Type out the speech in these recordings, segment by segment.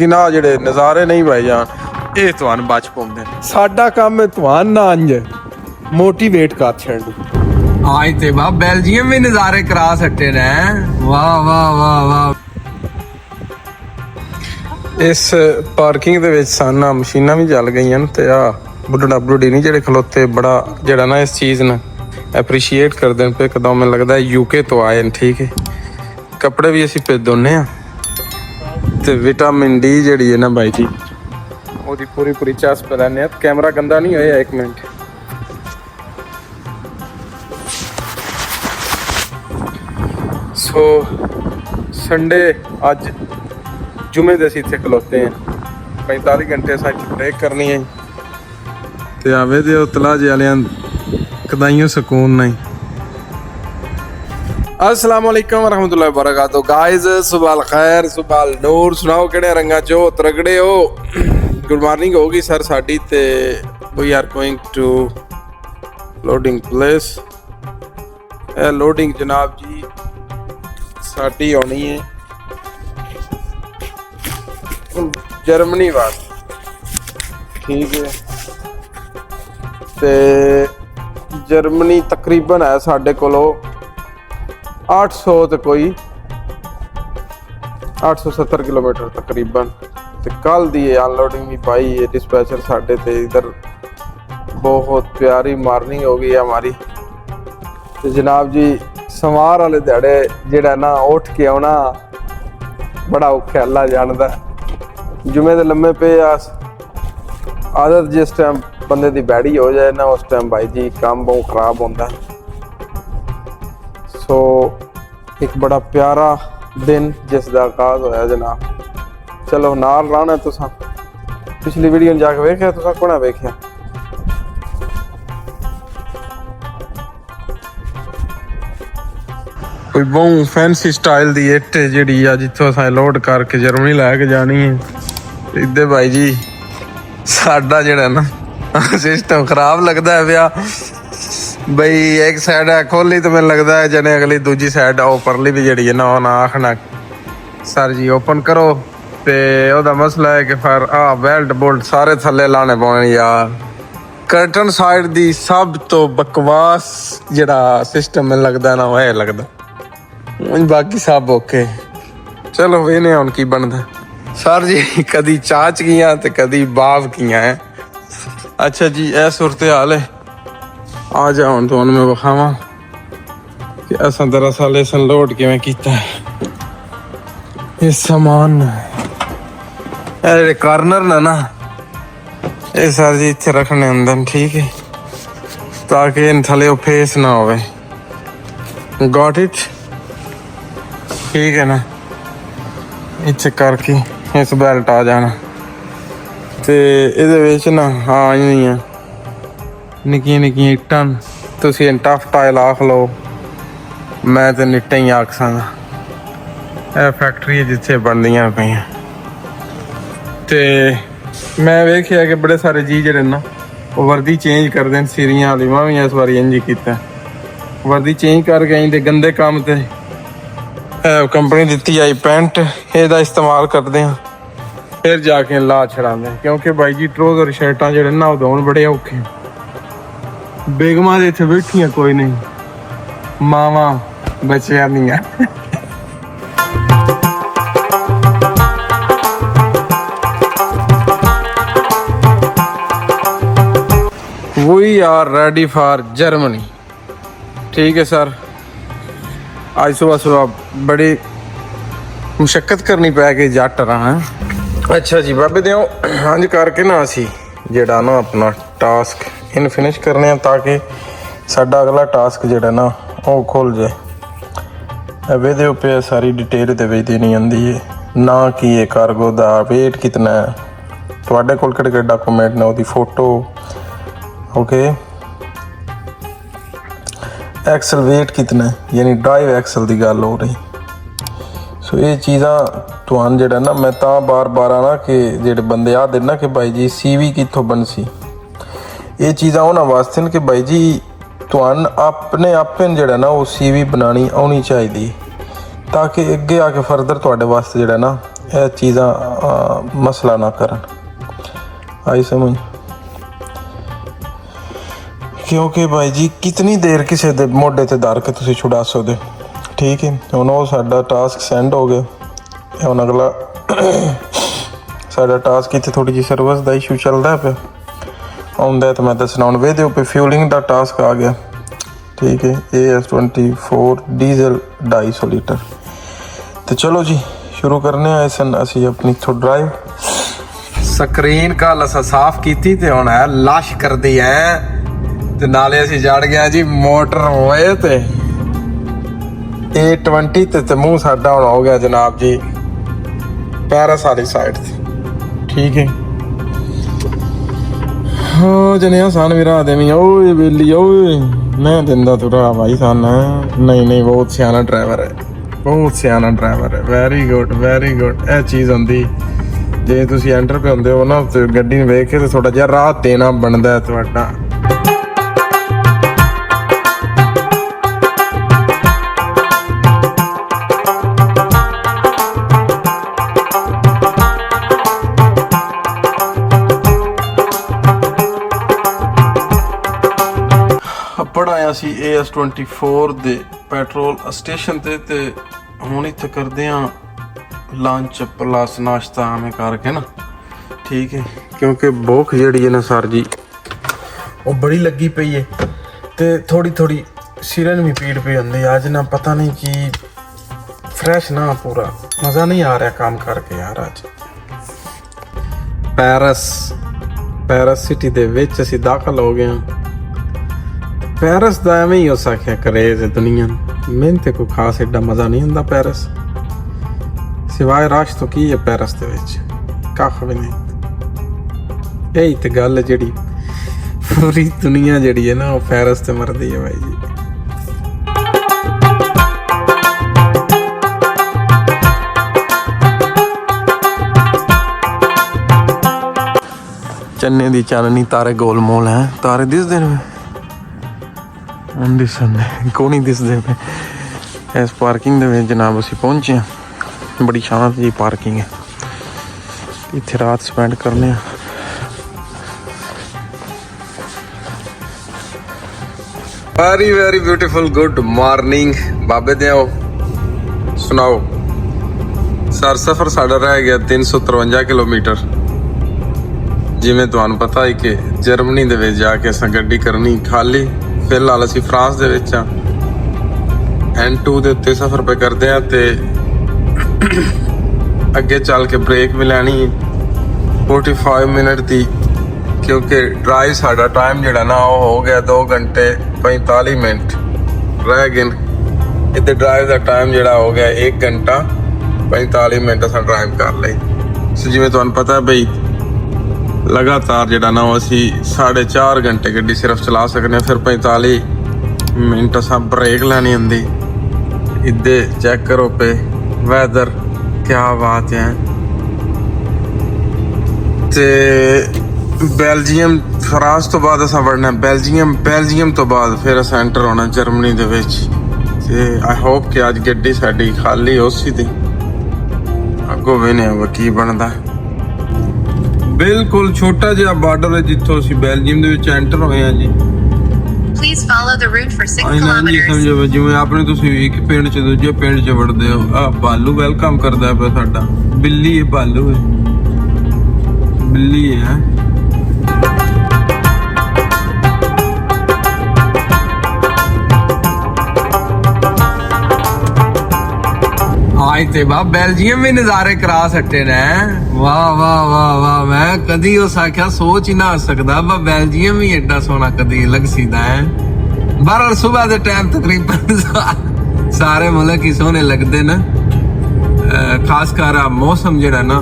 कि ना ਜਿਹੜੇ ਨਜ਼ਾਰੇ ਨਹੀਂ ਭਾਈ ਜਾਨ ਇਹ ਤੁਹਾਨੂੰ ਬਚ ਪਾਉਂਦੇ ਸਾਡਾ ਕੰਮ ਹੈ ਤੁਹਾਨੂੰ ਨਾ ਅੰਜ ਮੋਟੀਵੇਟ ਕਰ ਛੱਡੂ आज ते बा बेल्जियम भी नजारे करा सकते ने वाह वाह वाह वाह ਇਸ ਪਾਰਕਿੰਗ ਦੇ ਵਿੱਚ ਸਾਨਾ ਮਸ਼ੀਨਾਂ ਵੀ ਚੱਲ ਗਈਆਂ ਨੇ ਤੇ ਆ ਬੁੱਢਾ ਬੁੱਢੀ ਨਹੀਂ ਜਿਹੜੇ ਖਲੋਤੇ ਬੜਾ ਜਿਹੜਾ ਨਾ ਇਸ ਚੀਜ਼ ਨੂੰ ਐਪਰੀਸ਼ੀਏਟ ਕਰਦੇ ਨੇ ਪੇ ਕਦੋਂ ਮੈਨੂੰ ਲੱਗਦਾ ਯੂਕੇ ਤੋਂ ਆਏ ਨੇ ਠੀਕ ਹੈ ਕੱਪੜੇ ਵੀ ਅਸੀਂ ਭੇਜ ਦੋਨੇ ਆ ਤੇ ਵਿਟਾਮਿਨ ਡੀ ਜਿਹੜੀ ਹੈ ਨਾ ਬਾਈ ਜੀ ਉਹਦੀ ਪੂਰੀ ਚਾਸ ਪੈ ਲੈਣੇ ਆ ਕੈਮਰਾ ਗੰਦਾ ਨਹੀਂ ਹੋਇਆ 1 ਮਿੰਟ ਸੋ ਸੰਡੇ ਅੱਜ जुमे दे इतने खलोते हैं 45 घंटे साइड ब्रेक करनी है ते आवे दे तला जालियां कदाइयों सुकून नहीं। अस्सलाम वालेकुम रहमतुल्लाहि वबरकातुहू गाइस सुबह अल खैर सुबह अल नूर सुनाओ केड़े रंगा चो तरगड़े हो गुड मॉर्निंग होगी सर साडी ते we are going to loading place ए लोडिंग जनाब जी साडी होनी है जर्मनी वास्ते ठीक है ते जर्मनी तकरीबन है साढ़े कोलो 800 ते कोई 870 किलोमीटर तकरीबन ते कल दी अनलोडिंग भी पाई है डिस्पैचर साढ़े ते इधर बहुत प्यारी मॉर्निंग हो गई है हमारी ते जनाब जी सवार वाले दिहाड़े जेड़ा ना उठ के आना बड़ा औखा अल्लाह जानदा जुमे दे लम्बे पे आदत जिस टाइम बंदे दी बैड़ी हो जाए ना उस टाइम भाई जी काम बहुत खराब होता है। सो एक बड़ा प्यारा दिन जिस दा आगाज होया जनाब चलो नाल रहना तुसा पिछली वीडियो जाके वेख्या तुसा कोना वेख्या कोई बहुत फैंसी स्टाइल दी इट जिहड़ी आ जिथों असां लोड करके जर्मनी लैके जानी है इधर भाई जी साडा जेड़ा ना सिस्टम खराब लगता है पिया बई एक साइड है खोली तो मैंने लगता है जने अगली दूजी साइड परली भी जड़ी है ना ना आखना सर जी ओपन करो ते ओदा मसला है कि फिर बेल्ट बोल्ट सारे थल्ले लाने पौने यार कर्टन साइड दी सब तो बकवास जेड़ा सिस्टम मैंने लगता है ना वह लगता बाकी सब ओके चलो वेने हुण की बनदा सर जी कदी चाच कियां ते कदी बाप कियां है अच्छा जी ए सूरत हाल है आ जाओ हुण तुहानूं मैं विखावां कि असां दरअसल इस लोड किवें कीता है इस समान ए कार्नर ना ये सर जी इत्थे रखने हुंदे न ठीक है ताकि इन थले फेस ना होवे गॉट इट ठीक है ना इत्थे करके इस बेल्ट आ जाना ते इहदे विच ना हाँ ही है निक्कियां निक्कियां इट्टां तुसीं टफ टाइल आख लो मैं ते निट्टां ही आख सकदा ਇਹ ਫੈਕਟਰੀ ਜਿੱਥੇ ਬਣਦੀਆਂ ਪਈਆਂ ਤੇ ਮੈਂ ਵੇਖਿਆ ਕਿ ਬੜੇ ਸਾਰੇ ਜੀ ਜਿਹੜੇ ਨਾ ਉਹ ਵਰਦੀ ਚੇਂਜ ਕਰਦੇ ਨੇ ਸੀਰੀਆਂ ਵਾਲੀ ਮੈਂ ਵੀ ਇਸ ਵਾਰੀ ਇੰਜ ਕੀਤਾ ਵਰਦੀ ਚੇਂਜ ਕਰਕੇ ਆਈ ਤੇ ਗੰਦੇ ਕੰਮ ਤੇ ਕੰਪਨੀ ਦਿੱਤੀ ਆਈ ਪੈਂਟ ਇਹਦਾ ਇਸਤੇਮਾਲ ਕਰਦੇ ਆ ਫਿਰ ਜਾ ਕੇ ਲਾ ਛੜਾਉਂਦੇ ਕਿਉਂਕਿ ਬਾਈ ਜੀ ਟਰੋਜ਼ਰ ਸ਼ਰਟਾਂ ਜਿਹੜੇ ਨਾ ਉਧਾਉਣ ਬੜੇ ਔਖੇ ਬੇਗਮਾਂ ਦੇ ਇੱਥੇ ਬੈਠੀਆਂ ਕੋਈ ਨਹੀਂ ਮਾਵਾਂ ਬੱਚਿਆਂ ਦੀਆਂ We are ready for Germany ठीक है सर आज सुबह बड़ी मुशक्कत करनी पै के जट रहा है अच्छा जी बाबे दिओ हंज करके ना असी जेड़ा ना अपना टास्क इन फिनिश करने ताकि साडा अगला टास्क जेड़ा ना वो खुल जाए वे पे सारी डिटेल दे विच देनी आंदी है ना कि ये कार्गो दा वेट कितना है तुहाडे कोल किहड़े डॉक्यूमेंट ने ओदी फोटो ओके एक्सल वेट कितना है यानी ड्राइव एक्सल की गल हो रही सो ये चीज़ा तुहान जेड़ा ना मैं तो बार बार आना कि जेड़े बंदे आ देना कि भाई जी CV कितों बनसी ये चीज़ा उन्होंने वास्ते कि भाई जी तुहान अपने आपे जेड़ा ना वो CV बनानी आनी चाहिए ताकि अगे आके फर्दर तुहाडे वास्ते जेड़ा ना ਇਹ ਚੀਜ਼ਾਂ ਮਸਲਾ ਨਾ ਕਰਨ। ਆਈ ਸਮਝ? ਕਿਉਂਕਿ ਭਾਈ ਜੀ ਕਿਤਨੀ ਦੇਰ ਕਿਸੇ ਦੇ ਮੋਢੇ ਤੇ ਧਰ ਕੇ ਤੁਸੀਂ ਛੁਡਾ ਸਕਦੇ। ਠੀਕ ਹੈ, ਹੁਣ ਉਹ ਸਾਡਾ ਟਾਸਕ ਸੈਂਡ ਹੋ ਗਿਆ। ਹੁਣ ਅਗਲਾ ਸਾਡਾ ਟਾਸਕ ਇੱਥੇ ਥੋੜੀ ਜਿਹੀ ਸਰਵਿਸ ਦਾ ਇਸ਼ੂ ਚੱਲਦਾ ਪਿਆ ਆਉਂਦਾ, ਤਾਂ ਮੈਂ ਦੱਸਣਾ। ਹੁਣ ਵੇਦੇ ਉੱਪਰ ਫਿਊਲਿੰਗ ਦਾ ਟਾਸਕ ਆ ਗਿਆ। ਠੀਕ ਹੈ, AS24 ਡੀਜ਼ਲ 250 ਲੀਟਰ। तो चलो जी शुरू करने आए सन असी अपनी थो ड्राइव। ਸਕਰੀਨ ਕੱਲ ਅਸਾਂ ਸਾਫ਼ ਕੀਤੀ ਤੇ ਹੁਣ ਹੈ ਲਾਸ਼ ਕਰਦੀ ਹੈ ਤੇ ਨਾਲੇ ਅਸੀਂ ਜੜ ਗਿਆ ਜੀ ਮੋਟਰ ਹੋਏ ਤੇ A20 ਤੇ ਮੂੰਹ ਸਾਡਾ ਹੁਣ ਹੋ ਗਿਆ ਜਨਾਬ ਜੀ ਪੈਰਿਸ ਵਾਲੀ ਸਾਈਡ ਤੇ। ਠੀਕ ਹੈ, ਹੋ ਜਨਿਆ ਸਾਨ ਵੀਰਾ ਦੇਵੀਂ ਓਏ ਵੇਲੀ ਓਏ ਮੈਂ ਦਿੰਦਾ ਤੁਰਾ ਭਾਈ ਸਾਨ। ਨਹੀਂ ਬਹੁਤ ਸਿਆਣਾ ਡਰਾਈਵਰ ਹੈ, ਬਹੁਤ ਸਿਆਣਾ ਡਰਾਈਵਰ ਹੈ। Very good very good. ਇਹ ਚੀਜ਼ ਹੁੰਦੀ ਜੇ ਤੁਸੀਂ ਐਂਟਰ ਪੇ ਹੁੰਦੇ ਹੋ ਨਾ ਤੇ ਗੱਡੀ ਨੂੰ ਵੇਖ ਕੇ ਤੇ ਥੋੜਾ ਜਿਹਾ ਰਾਹ ਦੇਣਾ ਬਣਦਾ ਹੈ ਤੁਹਾਡਾ। ਪੜਾਇਆ ਸੀ AS24 ਦੇ ਪੈਟਰੋਲ ਸਟੇਸ਼ਨ ਤੇ ਹੁਣ ਇੱਥੇ ਕਰਦੇ ਆ ਲੰਚ ਪਲਸ ਨਾਸ਼ਤਾ ਐਵੇਂ ਕਰਕੇ ਨਾ। ਠੀਕ ਹੈ, ਕਿਉਂਕਿ ਭੁੱਖ ਜਿਹੜੀ ਹੈ ਨਾ ਸਰ ਜੀ ਉਹ ਬੜੀ ਲੱਗੀ ਪਈ ਹੈ ਤੇ ਥੋੜੀ ਸਿਰਨ ਵੀ ਪੀੜ ਪਈ ਹੁੰਦੀ ਅੱਜ ਨਾ। ਪਤਾ ਨਹੀਂ ਕੀ ਫਰੈਸ਼ ਨਾ ਪੂਰਾ ਮਜ਼ਾ ਨਹੀਂ ਆ ਰਿਹਾ ਕੰਮ ਕਰਕੇ ਯਾਰ। ਅੱਜ ਪੈਰਿਸ ਸਿਟੀ ਦੇ ਵਿੱਚ ਅਸੀਂ ਦਾਖਲ ਹੋ ਗਏ ਹਾਂ। ਪੈਰਿਸ ਦਾ ਐਵੇਂ ਹੀ ਹੋ ਸਕਿਆ ਕਰੇਜ਼ ਦੁਨੀਆ ਨੂੰ। ਮੈਨੂੰ ਤੇ ਕੋਈ ਖਾਸ ਏਡਾ ਮਜ਼ਾ ਨਹੀਂ ਹੁੰਦਾ ਪੈਰਿਸ ਸਿਵਾਏ ਰਸ਼ ਤੋਂ। ਕੀ ਹੈ ਪੈਰਿਸ ਦੇ ਵਿੱਚ? ਕੱਖ ਵੀ ਨਹੀਂ। ਇਹੀ ਤੇ ਗੱਲ ਹੈ ਜਿਹੜੀ ਪੂਰੀ ਦੁਨੀਆ ਜਿਹੜੀ ਹੈ ਨਾ ਉਹ ਪੈਰਿਸ ਤੇ ਮਰਦੀ ਹੈ ਬਾਈ ਜੀ। ਚੰਨੇ ਦੀ ਚਾਨਣੀ ਤਾਰੇ ਗੋਲਮੋਲ ਹੈ। ਤਾਰੇ ਦਿਸਦੇ ਨੇ ਕੋਣੀ ਦਿਸਦੇ ਪਏ। ਇਸ ਪਾਰਕਿੰਗ ਦੇ ਵਿੱਚ ਜਨਾਬ ਅਸੀਂ ਪਹੁੰਚੇ ਹਾਂ। ਬੜੀ ਸ਼ਾਂਤ ਜਿਹੀ ਪਾਰਕਿੰਗ ਹੈ, ਇੱਥੇ ਰਾਤ ਸਪੈਂਡ ਕਰਨੇ ਆ। Very very beautiful good morning ਬਾਬੇ ਦਿਓ। ਸੁਣਾਓ ਸਰ, ਸਫ਼ਰ ਸਾਡਾ ਰਹਿ ਗਿਆ 353 ਕਿਲੋਮੀਟਰ। ਜਿਵੇਂ ਤੁਹਾਨੂੰ ਪਤਾ ਹੈ ਕਿ ਜਰਮਨੀ ਦੇ ਵਿੱਚ ਜਾ ਕੇ ਅਸਾਂ ਗੱਡੀ ਕਰਨੀ ਖਾਲੀ। ਫਿਲਹਾਲ ਅਸੀਂ ਫਰਾਂਸ ਦੇ ਵਿੱਚ ਆ। N2 ਦੇ ਉੱਤੇ ਸਫ਼ਰ ਪੇ ਕਰਦੇ ਆ ਤੇ ਅੱਗੇ ਚੱਲ ਕੇ ਬ੍ਰੇਕ ਵੀ ਲੈਣੀ 45 ਮਿੰਟ ਦੀ, ਕਿਉਂਕਿ ਡਰਾਈਵ ਸਾਡਾ ਟਾਈਮ ਜਿਹੜਾ ਨਾ ਉਹ ਹੋ ਗਿਆ 2 ਘੰਟੇ 45 ਮਿੰਟ ਰਹਿ ਗਏ। ਇੱਥੇ ਡਰਾਈਵ ਦਾ ਟਾਈਮ ਜਿਹੜਾ ਹੋ ਗਿਆ 1 ਘੰਟਾ 45 ਮਿੰਟ ਅਸਾਂ ਡਰਾਈਵ ਕਰ ਲਈ। ਸੋ ਜਿਵੇਂ ਤੁਹਾਨੂੰ ਪਤਾ ਬਈ ਲਗਾਤਾਰ ਜਿਹੜਾ ਨਾ ਉਹ ਅਸੀਂ 4.5 ਘੰਟੇ ਗੱਡੀ ਸਿਰਫ ਚਲਾ ਸਕਦੇ ਹਾਂ। ਫਿਰ 45 ਮਿੰਟ ਅਸਾਂ ਬ੍ਰੇਕ ਲੈਣੀ ਹੁੰਦੀ। ਇੱਦੇ ਚੈੱਕ ਕਰੋ ਪੇ ਵੈਦਰ ਕਿਆ ਬਾਤ ਹੈ। ਤੇ ਬੈਲਜੀਅਮ ਫਰਾਂਸ ਤੋਂ ਬਾਅਦ ਅਸਾਂ ਵੜਨਾ ਬੈਲਜੀਅਮ ਤੋਂ ਬਾਅਦ ਫਿਰ ਅਸਾਂ ਐਂਟਰ ਹੋਣਾ ਜਰਮਨੀ ਦੇ ਵਿੱਚ। ਤੇ ਆਈ ਹੋਪ ਕਿ ਅੱਜ ਗੱਡੀ ਸਾਡੀ ਖਾਲੀ ਹੋ ਸੀ ਤੇ ਅੱਗੋਂ ਵੇਨੇ ਕੀ ਬਣਦਾ। ਬਿਲਕੁਲ ਛੋਟਾ ਜਿਹਾ ਬਾਰਡਰ ਹੈ ਜਿੱਥੋਂ ਅਸੀਂ ਬੈਲਜੀਅਮ ਦੇ ਵਿੱਚ ਐਂਟਰ ਹੋਏ ਆ ਜੀ। Please follow the route for 6 kilometers. ਸਮਝੋ ਜਿਵੇਂ ਆਪਣੇ ਤੁਸੀਂ ਇੱਕ ਪਿੰਡ ਚ ਦੂਜੇ ਪਿੰਡ ਚ ਵੜਦੇ ਹੋ। ਆ ਭਾਲੂ ਵੈਲਕਮ ਕਰਦਾ ਪਿਆ ਸਾਡਾ। ਬਿੱਲੀ ਹੈ, ਭਾਲੂ ਹੈ, ਬਿੱਲੀ ਹੈ। आज ते बा बेल्जियम भी नज़ारे करा सकते ने। वाह वाह वाह वाह, मैं कदी उस आख्या सोच ही ना सकता बा बेल्जियम भी एडा सोना कदी लग सीधा है। बहरहाल सुबह के टाइम तकरीबन सारे मुल्क ही सोने लगते न। खास कर मौसम जेड़ा ना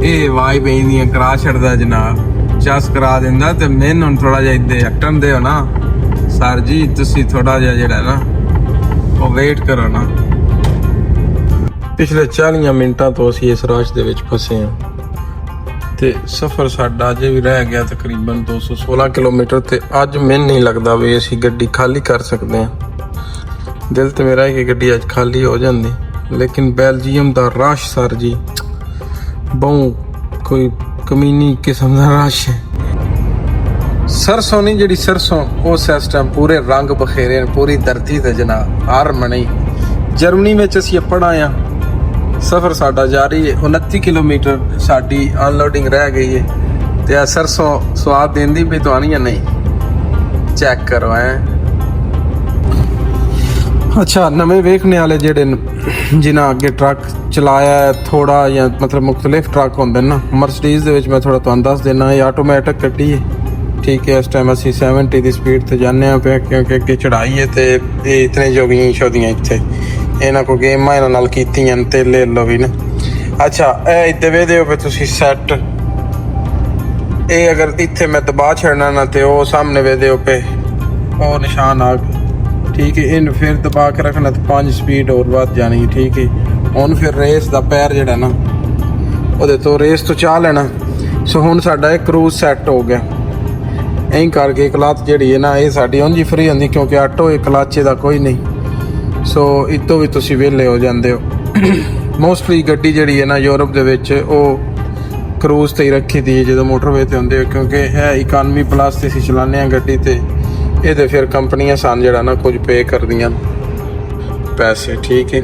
ये वाइब इंदियां करा छड़दा जनाब, चस करा दिंदा। ते मैनू थोड़ा जिहा इधर हटन दिओ ना सर जी, तुसी थोड़ा जिहा जेड़ा ना वो वेट करो ना। ਪਿਛਲੇ 40 ਮਿੰਟਾਂ ਤੋਂ ਅਸੀਂ ਇਸ ਰਾਸ਼ ਦੇ ਵਿੱਚ ਫਸੇ ਹਾਂ ਤੇ ਸਫ਼ਰ ਸਾਡਾ ਅਜੇ ਵੀ ਰਹਿ ਗਿਆ ਤਕਰੀਬਨ 216 ਕਿਲੋਮੀਟਰ। ਤੇ ਅੱਜ ਮੈਨੂੰ ਨਹੀਂ ਲੱਗਦਾ ਵੀ ਅਸੀਂ ਗੱਡੀ ਖਾਲੀ ਕਰ ਸਕਦੇ ਹਾਂ। ਦਿਲ ਤੇ ਮੇਰਾ ਹੈ ਕਿ ਗੱਡੀ ਅੱਜ ਖਾਲੀ ਹੋ ਜਾਂਦੀ, ਲੇਕਿਨ ਬੈਲਜੀਅਮ ਦਾ ਰਸ਼ ਸਰ ਜੀ ਬਹੁ ਕੋਈ ਕਮੀਨੀ ਕਿਸਮ ਦਾ ਰਸ਼ ਹੈ। ਸਰਸੋਂ ਨਹੀਂ ਜਿਹੜੀ ਸਰਸੋਂ ਉਸ ਇਸ ਟਾਈਮ ਪੂਰੇ ਰੰਗ ਬਖੇਰੇ ਨੇ ਪੂਰੀ ਧਰਤੀ ਤੇ ਜਨਾਬ ਹਰ ਮਣੀ। ਜਰਮਨੀ ਵਿੱਚ ਅਸੀਂ ਪੜ੍ਹਾ ਆ, ਸਫ਼ਰ ਸਾਡਾ ਜਾਰੀ ਹੈ। 29 ਕਿਲੋਮੀਟਰ ਸਾਡੀ ਅਨਲੋਡਿੰਗ ਰਹਿ ਗਈ ਹੈ ਤੇ ਆ ਸਰਸੋਂ ਸਵਾਦ ਦਿੰਦੀ ਵੀ ਤੁਹਾਨੂੰ ਜਾਂ ਨਹੀਂ ਚੈੱਕ ਕਰੋ ਐ। ਅੱਛਾ ਨਵੇਂ ਵੇਖਣੇ ਵਾਲੇ ਜਿਹੜੇ ਜਿਨ੍ਹਾਂ ਅੱਗੇ ਟਰੱਕ ਚਲਾਇਆ ਥੋੜਾ ਜਾਂ ਮਤਲਬ ਮੁxtਲਿਫ ਟਰੱਕ ਹੁੰਦੇ ਨੇ ਨਾ, ਮਰਸੀਡੀਜ਼ ਦੇ ਵਿੱਚ ਮੈਂ ਥੋੜਾ ਤੁਹਾਨੂੰ ਦੱਸ ਦੇਣਾ ਇਹ ਆਟੋਮੈਟਿਕ ਗੱਡੀ ਹੈ ਠੀਕ ਹੈ। ਇਸ ਟਾਈਮ ਅਸੀਂ 70 ਦੀ ਸਪੀਡ ਤੇ ਜਾਂਦੇ ਹਾਂ ਪਿਆ ਕਿਉਂਕਿ ਅੱਗੇ ਚੜਾਈ ਹੈ ਤੇ ਇਹ ਇਤਨੇ ਜੋਗੀਆਂ ਸ਼ੋਦੀਆਂ ਇੱਥੇ ਇਹਨਾਂ ਕੋ ਗੇਮਾਂ ਇਹਨਾਂ ਨਾਲ ਕੀਤੀਆਂ ਤੇ ਲੈ ਲਓ ਵੀ ਨਾ। ਅੱਛਾ ਇਹ ਇੱਥੇ ਵੇਖਦੇ ਹੋ ਤੁਸੀਂ ਸੈੱਟ, ਇਹ ਅਗਰ ਇੱਥੇ ਮੈਂ ਦਬਾ ਛੱਡਣਾ ਨਾ ਤੇ ਉਹ ਸਾਹਮਣੇ ਵੇਖਦੇ ਹੋ ਪੇ ਉਹ ਨਿਸ਼ਾਨ ਆ ਗਏ ਠੀਕ ਹੈ। ਇਹਨੂੰ ਫਿਰ ਦਬਾ ਕੇ ਰੱਖਣਾ ਤੇ 5 ਸਪੀਡ ਹੋਰ ਵੱਧ ਜਾਣੀ ਠੀਕ ਹੈ। ਹੁਣ ਫਿਰ ਰੇਸ ਦਾ ਪੈਰ ਜਿਹੜਾ ਨਾ ਉਹਦੇ ਤੋਂ ਰੇਸ ਤੋਂ ਚਾਹ ਲੈਣਾ। ਸੋ ਹੁਣ ਸਾਡਾ ਇਹ ਕਰੂਜ਼ ਸੈੱਟ ਹੋ ਗਿਆ। ਐਂ ਕਰਕੇ ਕਲੱਚ ਜਿਹੜੀ ਹੈ ਨਾ ਇਹ ਸਾਡੀ ਉਂਝ ਹੀ ਫਰੀ ਹੁੰਦੀ ਕਿਉਂਕਿ ਆਟੋ ਇਹ ਕਲੱਚ ਦਾ ਕੋਈ ਨਹੀਂ। ਸੋ ਇਤੋਂ ਵੀ ਤੁਸੀਂ ਵਿਹਲੇ ਹੋ ਜਾਂਦੇ ਹੋ। ਮੋਸਟਲੀ ਗੱਡੀ ਜਿਹੜੀ ਹੈ ਨਾ ਯੂਰਪ ਦੇ ਵਿੱਚ ਉਹ ਕਰੂਜ਼ ਤੇ ਹੀ ਰੱਖੀ ਦੀ ਹੈ ਜਦੋਂ ਮੋਟਰਵੇ ਤੇ ਹੁੰਦੇ ਹੋ ਕਿਉਂਕਿ ਇਹ ਇਕਾਨਮੀ ਪਲੱਸ ਤੇ ਅਸੀਂ ਚਲਾਉਂਦੇ ਹਾਂ ਗੱਡੀ ਤੇ ਇਹਦੇ ਫਿਰ ਕੰਪਨੀਆਂ ਸਾਨੂੰ ਜਿਹੜਾ ਨਾ ਕੁਝ ਪੇ ਕਰਦੀਆਂ ਪੈਸੇ ਠੀਕ ਹੈ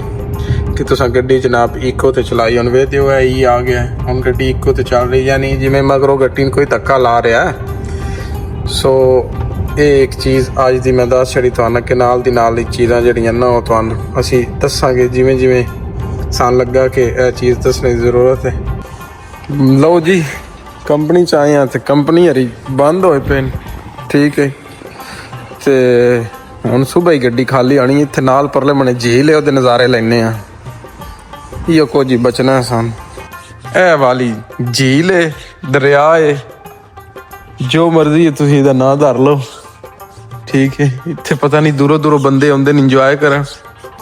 ਕਿ ਤੁਸੀਂ ਗੱਡੀ ਜਨਾਬ ਇਕੋ ਤੇ ਚਲਾਈ। ਹੁਣ ਵੇਖਦੇ ਹੋ ਇਹ ਆ ਗਿਆ ਹੁਣ ਗੱਡੀ ਇਕੋ ਤੇ ਚੱਲ ਰਹੀ ਯਾਨੀ ਜਿਵੇਂ ਮਗਰੋਂ ਗੱਡੀ ਨੂੰ ਕੋਈ ਧੱਕਾ ਲਾ ਰਿਹਾ। ਸੋ ਇਹ ਇੱਕ ਚੀਜ਼ ਅੱਜ ਦੀ ਮੈਂ ਦੱਸ ਛੜੀ ਤੁਹਾਨੂੰ ਕਿ ਨਾਲ ਦੀ ਨਾਲ ਇਹ ਚੀਜ਼ਾਂ ਜਿਹੜੀਆਂ ਨਾ ਉਹ ਤੁਹਾਨੂੰ ਅਸੀਂ ਦੱਸਾਂਗੇ ਜਿਵੇਂ ਜਿਵੇਂ ਸਾਨੂੰ ਲੱਗਾ ਕਿ ਇਹ ਚੀਜ਼ ਦੱਸਣ ਦੀ ਜ਼ਰੂਰਤ ਹੈ। ਲਓ ਜੀ ਕੰਪਨੀ 'ਚ ਆਏ ਹਾਂ ਤੇ ਕੰਪਨੀ ਹਰੀ ਬੰਦ ਹੋਏ ਪਏ ਨੇ ਠੀਕ ਹੈ ਤੇ ਹੁਣ ਸੁਬਹ ਹੀ ਗੱਡੀ ਖਾਲੀ ਆਣੀ ਇੱਥੇ ਨਾਲ ਪਰਲੇ ਮਨੇ ਝੀਲ ਹੈ ਉਹਦੇ ਨਜ਼ਾਰੇ ਲੈਣੇ ਆ। ਇਹੋ ਕੁਝ ਹੀ ਬਚਣਾ ਹੈ ਸਾਨੂੰ। ਇਹ ਵਾਲੀ ਝੀਲ ਹੈ ਦਰਿਆ ਹੈ ਜੋ ਮਰਜ਼ੀ ਹੈ ਤੁਸੀਂ ਇਹਦਾ ਨਾਂ ਧਰ ਲਓ ਠੀਕ ਹੈ। ਇੱਥੇ ਪਤਾ ਨਹੀਂ ਦੂਰੋਂ ਦੂਰੋਂ ਬੰਦੇ ਆਉਂਦੇ ਨੇ ਇੰਜੋਏ ਕਰਨ।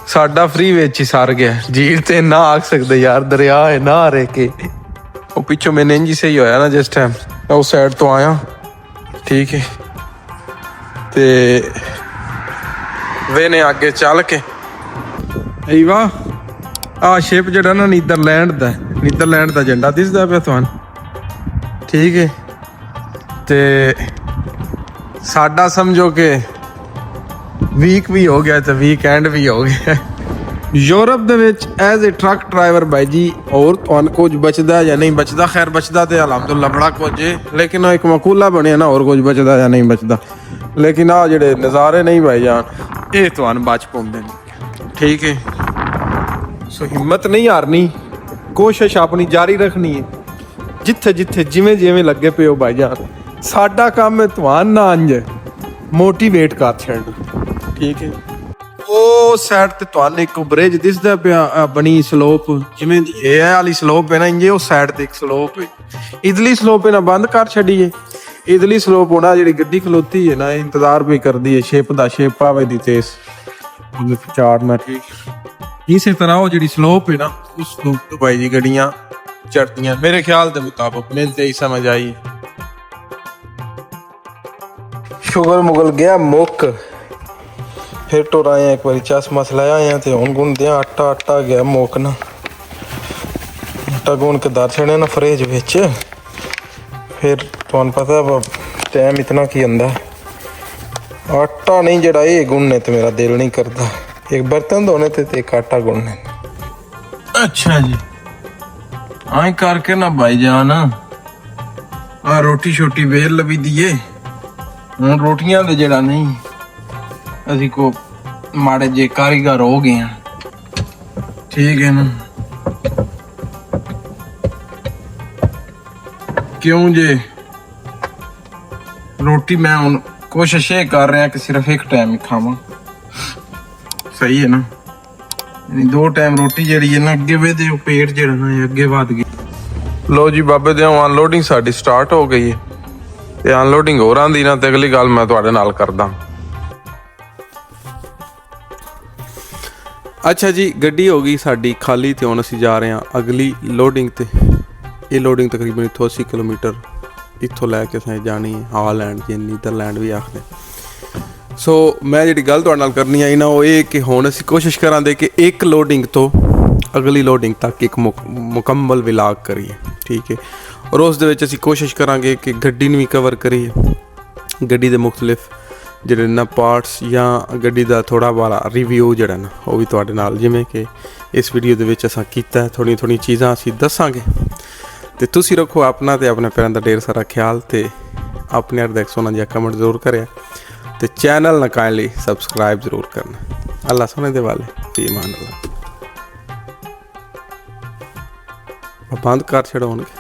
ਸਾਡਾ ਫ੍ਰੀ ਵਿੱਚ ਹੀ ਸਰ ਗਿਆ ਝੀਲ ਤੇ ਨਾ ਆ ਸਕਦੇ ਯਾਰ ਦਰਿਆ ਹੈ ਨਾ ਰਹਿ ਕੇ। ਉਹ ਪਿੱਛੋਂ ਮੈਨੇ ਇੰਜ ਸਹੀ ਹੋਇਆ ਨਾ ਜਿਸ ਟਾਈਮ ਮੈਂ ਉਸ ਸਾਈਡ ਤੋਂ ਆਇਆ ਠੀਕ ਹੈ ਤੇ ਵੇਨੇ ਅੱਗੇ ਚੱਲ ਕੇ ਈ ਵਾਹ ਆ ਸ਼ਿਪ ਜਿਹੜਾ ਨਾ ਨੀਦਰਲੈਂਡ ਦਾ ਝੰਡਾ ਦਿਸਦਾ ਪਿਆ ਤੁਹਾਨੂੰ ਠੀਕ ਹੈ। ਤੇ ਸਾਡਾ ਸਮਝੋ ਕਿ ਵੀਕ ਵੀ ਹੋ ਗਿਆ ਤੇ ਵੀਕਐਂਡ ਵੀ ਹੋ ਗਿਆ ਯੂਰਪ ਦੇ ਵਿੱਚ ਐਜ਼ ਏ ਟਰੱਕ ਡਰਾਈਵਰ ਬਾਈ ਜੀ। ਹੋਰ ਤੁਹਾਨੂੰ ਕੁਝ ਬਚਦਾ ਜਾਂ ਨਹੀਂ ਬਚਦਾ? ਖੈਰ ਬਚਦਾ ਤੇ ਅਲਹਮਦੁਲਿਲਾ ਬੜਾ ਕੁਝ ਹੈ ਲੇਕਿਨ ਇੱਕ ਮਕੂਲਾ ਬਣਿਆ ਨਾ ਹੋਰ ਕੁਝ ਬਚਦਾ ਜਾਂ ਨਹੀਂ ਬਚਦਾ। ਲੇਕਿਨ ਆ ਜਿਹੜੇ ਨਜ਼ਾਰੇ ਨਹੀਂ ਭਾਈ ਜਾਨ ਇਹ ਤੁਹਾਨੂੰ ਬਚ ਪਾਉਂਦੇ ਨੇ ਠੀਕ ਹੈ। ਸੋ ਹਿੰਮਤ ਨਹੀਂ ਹਾਰਨੀ ਕੋਸ਼ਿਸ਼ ਆਪਣੀ ਜਾਰੀ ਰੱਖਣੀ ਹੈ ਜਿੱਥੇ ਜਿੱਥੇ ਜਿਵੇਂ ਜਿਵੇਂ ਲੱਗੇ ਪਏ ਹੋ ਭਾਈ ਜਾਨ। ਸਾਡਾ ਕੰਮ ਹੈ ਤੁਹਾਨੂੰ ਨਾ ਅੰਜ ਮੋਟੀਵੇਟ ਕਰ ਛੱਡਣਾ ਠੀਕ ਹੈ। ਉਹ ਸਾਈਡ ਤੇ ਤੁਹਾਨੂੰ ਇੱਕ ਬ੍ਰਿਜ ਦਿਸਦਾ ਪਿਆ ਬਣੀ ਸਲੋਪ ਜਿਵੇਂ ਇਹ ਵਾਲੀ ਸਲੋਪ ਹੈ ਨਾ ਇੰਜੇ ਉਹ ਸਾਈਡ ਤੇ ਇੱਕ ਸਲੋਪ ਹੈ ਇਧਰਲੀ ਸਲੋਪ ਹੈ ਨਾ ਬੰਦ ਕਰ ਛੱਡੀਏ। ਇਧਰਲੀ ਸਲੋਪ ਹੋਣਾ ਜਿਹੜੀ ਗੱਡੀ ਖਲੋਤੀ ਹੈ ਨਾ ਇੰਤਜ਼ਾਰ ਵੀ ਕਰਦੀ ਹੈ ਸ਼ਿਪ ਦਾ ਸ਼ਿਪ ਆਵੇ ਦੀ ਤੇ ਉਹਦੇ ਚਾੜਨਾ ਠੀਕ। ਇਸੇ ਤਰ੍ਹਾਂ ਉਹ ਜਿਹੜੀ ਸਲੋਪ ਹੈ ਨਾ ਉਸ ਸਲੋਪ ਤੋਂ ਭਾਈ ਜੀ ਗੱਡੀਆਂ ਚੜਦੀਆਂ ਮੇਰੇ ਖਿਆਲ ਦੇ ਮੁਤਾਬਕ ਮੈਨੂੰ ਤੇ ਹੀ ਸਮਝ ਆਈ। ਸ਼ੂਗਰ ਮੁਗਲ ਗਿਆ ਮੁੱਕ ਫਿਰ ਟੁਰ ਆਏ ਇੱਕ ਵਾਰੀ ਚਸ਼ਮਾ ਲਾਇਆ ਆਏ ਤੇ ਹੁਣ ਗੁੰਨਦੇ ਆ ਆਟਾ ਗਿਆ ਮੁੱਕ ਨਾ ਆਟਾ ਗੁੰਨ ਕੇ ਦਰ ਛੜਿਆ ਨਾ ਫਰਿੱਜ ਵਿੱਚ। ਫਿਰ ਤੁਹਾਨੂੰ ਪਤਾ ਟਾਈਮ ਇਤਨਾ ਕੀ ਹੁੰਦਾ ਆਟਾ ਨਹੀਂ ਜਿਹੜਾ ਇਹ ਗੁੰਨਣੇ ਤੇ ਮੇਰਾ ਦਿਲ ਨਹੀਂ ਕਰਦਾ ਇੱਕ ਬਰਤਨ ਧੋਣੇ ਤੇ ਇੱਕ ਆਟਾ ਗੁੰਨਣੇ। ਅੱਛਾ ਜੀ ਆਏ ਕਰਕੇ ਨਾ ਭਾਈ ਜਾਨ ਆ ਰੋਟੀ ਛੋਟੀ ਵੇਲ ਲਵੀ ਦੀਏ ਹੁਣ ਰੋਟੀਆਂ ਦੇ ਜਿਹੜਾ ਨਹੀਂ ਅਸੀਂ ਕੋ ਮਾੜੇ ਜੇ ਕਾਰੀਗਰ ਹੋ ਗਏ ਆ ਠੀਕ ਹੈ ਨਾ। ਕਿਉਂ ਜੇ ਰੋਟੀ ਮੈਂ ਹੁਣ ਕੋਸ਼ਿਸ਼ ਇਹ ਕਰ ਰਿਹਾ ਕਿ ਸਿਰਫ ਇੱਕ ਟਾਈਮ ਹੀ ਖਾਵਾਂ ਸਹੀ ਹੈ ਨਾ। ਯਾਨੀ 2 ਟਾਈਮ ਰੋਟੀ ਜਿਹੜੀ ਹੈ ਨਾ ਅੱਗੇ ਵਧੇ ਪੇਟ ਜਿਹੜਾ ਨਾ ਅੱਗੇ ਵੱਧ ਗਿਆ। ਲੋ ਜੀ ਬਾਬੇ ਦੇ ਅਨਲੋਡਿੰਗ ਸਾਡੀ ਸਟਾਰਟ ਹੋ ਗਈ ਹੈ ਤੇ ਅਨਲੋਡਿੰਗ ਹੋ ਰਹੀ ਨਾ ਤੇ ਅਗਲੀ ਗੱਲ ਮੈਂ ਤੁਹਾਡੇ ਨਾਲ ਕਰਦਾ। ਅੱਛਾ ਜੀ ਗੱਡੀ ਹੋ ਗਈ ਸਾਡੀ ਖਾਲੀ ਤੇ ਹੁਣ ਅਸੀਂ ਜਾ ਰਹੇ ਹਾਂ ਅਗਲੀ ਲੋਡਿੰਗ ਤੇ। ਇਹ ਲੋਡਿੰਗ ਤਕਰੀਬਨ ਇੱਥੋਂ 80 ਕਿਲੋਮੀਟਰ ਇੱਥੋਂ ਲੈ ਕੇ ਅਸੀਂ ਜਾਣੀ ਹੈ ਹਾਲੈਂਡ ਜਾਂ ਨੀਦਰਲੈਂਡ ਵੀ ਆਖਦੇ। ਸੋ ਮੈਂ ਜਿਹੜੀ ਗੱਲ ਤੁਹਾਡੇ ਨਾਲ ਕਰਨੀ ਆਈ ਨਾ ਉਹ ਇਹ ਕਿ ਹੁਣ ਅਸੀਂ ਕੋਸ਼ਿਸ਼ ਕਰਾਂਗੇ ਕਿ ਇੱਕ ਲੋਡਿੰਗ ਤੋਂ ਅਗਲੀ ਲੋਡਿੰਗ ਤੱਕ ਇੱਕ ਮੁਕੰਮਲ ਵਿਲਾਗ ਕਰੀਏ, ਠੀਕ ਹੈ। ਔਰ ਉਸ ਦੇ ਵਿੱਚ ਅਸੀਂ ਕੋਸ਼ਿਸ਼ ਕਰਾਂਗੇ ਕਿ ਗੱਡੀ ਨੂੰ ਵੀ ਕਵਰ ਕਰੀਏ, ਗੱਡੀ ਦੇ ਮੁਖਤਲਿਫ ਜਿਹੜੇ ਨਾ ਪਾਰਟਸ ਜਾਂ ਗੱਡੀ ਦਾ ਥੋੜ੍ਹਾ ਬਾਰਾ ਰਿਵਿਊ ਜਿਹੜਾ ਨਾ ਉਹ ਵੀ ਤੁਹਾਡੇ ਨਾਲ, ਜਿਵੇਂ ਕਿ ਇਸ ਵੀਡੀਓ ਦੇ ਵਿੱਚ ਅਸਾਂ ਕੀਤਾ, ਥੋੜ੍ਹੀਆਂ ਚੀਜ਼ਾਂ ਅਸੀਂ ਦੱਸਾਂਗੇ। ਤੇ ਤੁਸੀਂ ਰੱਖੋ ਆਪਣਾ ਤੇ ਆਪਣੇ ਪੈਰਾਂ ਦਾ ਢੇਰ ਸਾਰਾ ਖਿਆਲ, ਤੇ ਆਪਣੇ ਅਰਦ ਇੱਕ ਸੋਹਣਾ ਜਿਹਾ ਕਮੈਂਟ ਜ਼ਰੂਰ ਕਰਿਆ, ਤੇ ਚੈਨਲ ਨੂੰ ਕਾਈਂਡਲੀ ਸਬਸਕ੍ਰਾइब ਜ਼ਰੂਰ ਕਰਨਾ। ਅੱਲਾ सोने दे वाले ईमान अल्लाह। बंद कर छड़ाउणगे।